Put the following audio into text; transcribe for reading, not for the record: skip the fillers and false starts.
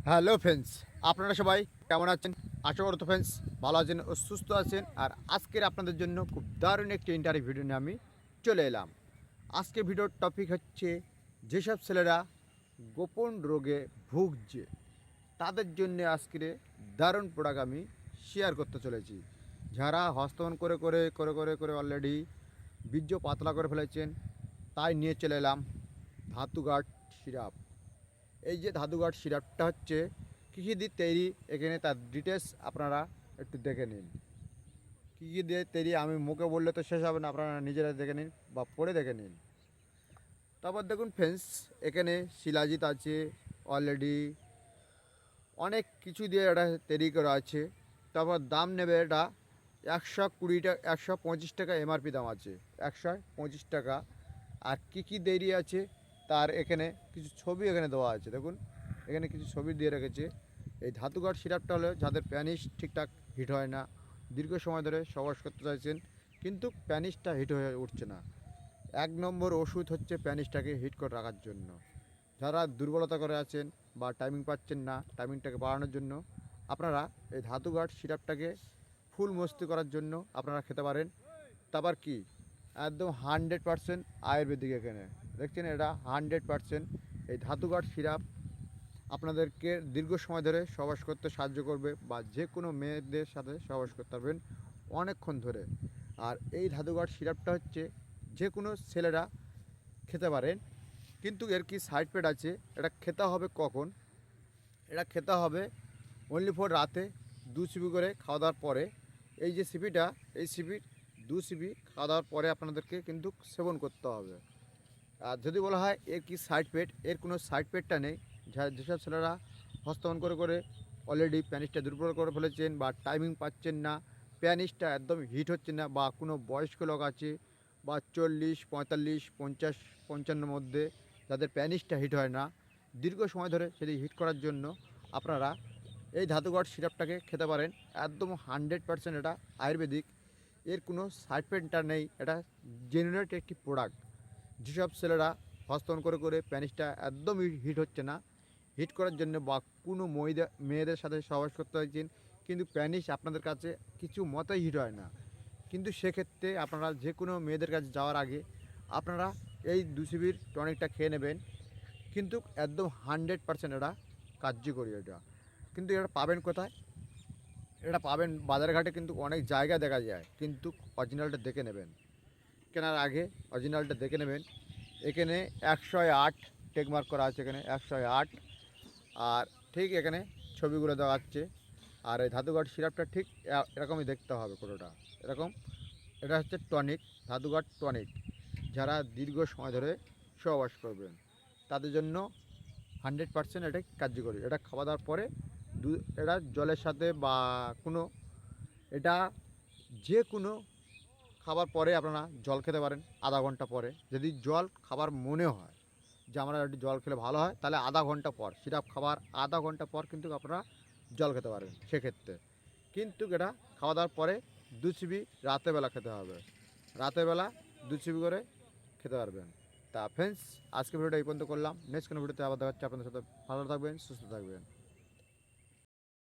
Hello friends, আপনারা সবাই কেমন আছেন? আশা করি তো ফ্রেন্ডস ভালো আছেন ও সুস্থ আছেন। আর আজকের আপনাদের জন্য খুব দারুণ একটি ইন্টারভিউ ভিডিও নিয়ে আমি চলে এলাম। আজকে ভিডিওর টপিক হচ্ছে যেসব ছেলেরা গোপন রোগে ভুগছে তাদের জন্য আজকের দারুণ প্রোডাক্ট আমি শেয়ার করতে চলেছি। যারা হস্তমন করে করে করে করে করে অলরেডি বীর্য পাতলা করে ফেলেছেন, তাই নিয়ে চলে এলাম ধাতুঘাট সিরাপ। এই যে ধাতুঘাট সিরাপটা হচ্ছে কী কী দিয়ে তৈরি, এখানে তার ডিটেলস আপনারা একটু দেখে নিন। কী কী দিয়ে তৈরি আমি মুখে বললে তো শেষ হবে না, আপনারা নিজেরা দেখে নিন বা পড়ে দেখে নিন। তারপর দেখুন ফ্রেন্ডস, এখানে শিলাজিৎ আছে, অলরেডি অনেক কিছু দিয়ে এটা তৈরি করা আছে। তারপর দাম নেবে এটা 120 টাকা, 125 টাকা এমআরপি দাম আছে, 125 টাকা। আর কী কী দেরি আছে তার এখানে কিছু ছবি এখানে দেওয়া আছে। দেখুন এখানে কিছু ছবি দিয়ে রেখেছে। এই ধাতুঘাট সিরাপটা হলো যাদের প্যানিস ঠিকঠাক হিট হয় না, দীর্ঘ সময় ধরে সবাস করতে চাইছেন কিন্তু প্যানিসটা হিট হয়ে উঠছে না, এক নম্বর ওষুধ হচ্ছে প্যানিসটাকে হিট করে রাখার জন্য। যারা দুর্বলতা করে আছেন বা টাইমিং পাচ্ছেন না, টাইমিংটাকে বাড়ানোর জন্য আপনারা এই ধাতুঘাট সিরাপটাকে ফুল মস্তি করার জন্য আপনারা খেতে পারেন। তারপর কি একদম 100% আয়ুর্বেদিক, এখানে দেখছেন এটা 100% এই ধাতুঘাট সিরাপ আপনাদেরকে দীর্ঘ সময় ধরে সহবাস করতে সাহায্য করবে বা যে কোনো মেয়েদের সাথে সহবাস করতে পারবেন অনেকক্ষণ ধরে। আর এই ধাতুঘাট সিরাপটা হচ্ছে যে কোনো ছেলেরা খেতে পারেন, কিন্তু এর কি সাইড এফেক্ট আছে। এটা খেতে হবে কখন? এটা খেতে হবে অনলি ফর রাতে 2 সিপি করে খাওয়া দাওয়ার পরে। এই যে সিপিটা, এই সিপির 2 সিপি খাওয়া দাওয়ার পরে আপনাদেরকে কিন্তু সেবন করতে হবে। আর যদি বলা হয় এর কি সাইড পেট, এর কোনো সাইড পেটটা নেই। যেসব ছেলেরা হস্তমন করে করে অলরেডি প্যানিসটা দুর্বল করে ফেলেছেন বা টাইমিং পাচ্ছেন না, প্যানিসটা একদম হিট হচ্ছে না, বা কোনো বয়স্ক লোক আছে বা 40, 45, 50, 55 মধ্যে যাদের প্যানিসটা হিট হয় না, দীর্ঘ সময় ধরে সেটি হিট করার জন্য আপনারা এই ধাতুঘাট সিরাপটাকে খেতে পারেন। একদম 100% এটা আয়ুর্বেদিক, এর কোনো সাইড পেনটা নেই, এটা জেনুইন একটি প্রোডাক্ট। যেসব ছেলেরা হস্তন করে করে প্যানিসটা একদমই হিট হচ্ছে না, হিট করার জন্য বা কোনো মেয়েদের সাথে সহবাস করতে হয়েছেন কিন্তু প্যানিস আপনাদের কাছে কিছু মতেই হিট হয় না, কিন্তু সেক্ষেত্রে আপনারা যে কোনো মেয়েদের কাছে যাওয়ার আগে আপনারা এই 2 সিবির টনিকটা খেয়ে নেবেন। কিন্তু একদম 100% এটা কার্যকরী। এটা কিন্তু এটা পাবেন কোথায়? এটা পাবেন বাজার ঘাটে, কিন্তু অনেক জায়গায় দেখা যায়, কিন্তু অরিজিনালটা দেখে নেবেন। কেনার আগে অরিজিনালটা দেখে নেবেন। এখানে 108 টেকমার্ক করা আছে, এখানে 108। আর ঠিক এখানে ছবিগুলো দেখাচ্ছে। আর এই ধাতুঘাট সিরাপটা ঠিক এরকমই দেখতে হবে পুরোটা এরকম। এটা হচ্ছে টনিক, ধাতুঘাট টনিক। যারা দীর্ঘ সময় ধরে সহবাস করবেন তাদের জন্য 100% এটাই কার্যকরী। এটা খাওয়া দাওয়ার পরে এটা জলের সাথে বা কোনো, এটা যে কোনো খাবার পরে আপনারা জল খেতে পারেন আধা ঘন্টা পরে। যদি জল খাবার মনে হয় যে আমরা একটু জল খেলে ভালো হয়, তাহলে আধা ঘন্টা পর, সিরাপ খাবার আধা ঘন্টা পর কিন্তু আপনারা জল খেতে পারেন সেক্ষেত্রে। কিন্তু এটা খাওয়া দাওয়ার পরে 2 সিপি রাতেরবেলা খেতে হবে, রাতেরবেলা 2 সিপি করে খেতে পারবেন। তা ফ্রেন্ডস, আজকে ভিডিওটা এই পর্যন্ত করলাম। নেক্সট কোনো ভিডিওতে আবার দেখা হচ্ছে আপনাদের সাথে। ভালো থাকবেন, সুস্থ থাকবেন।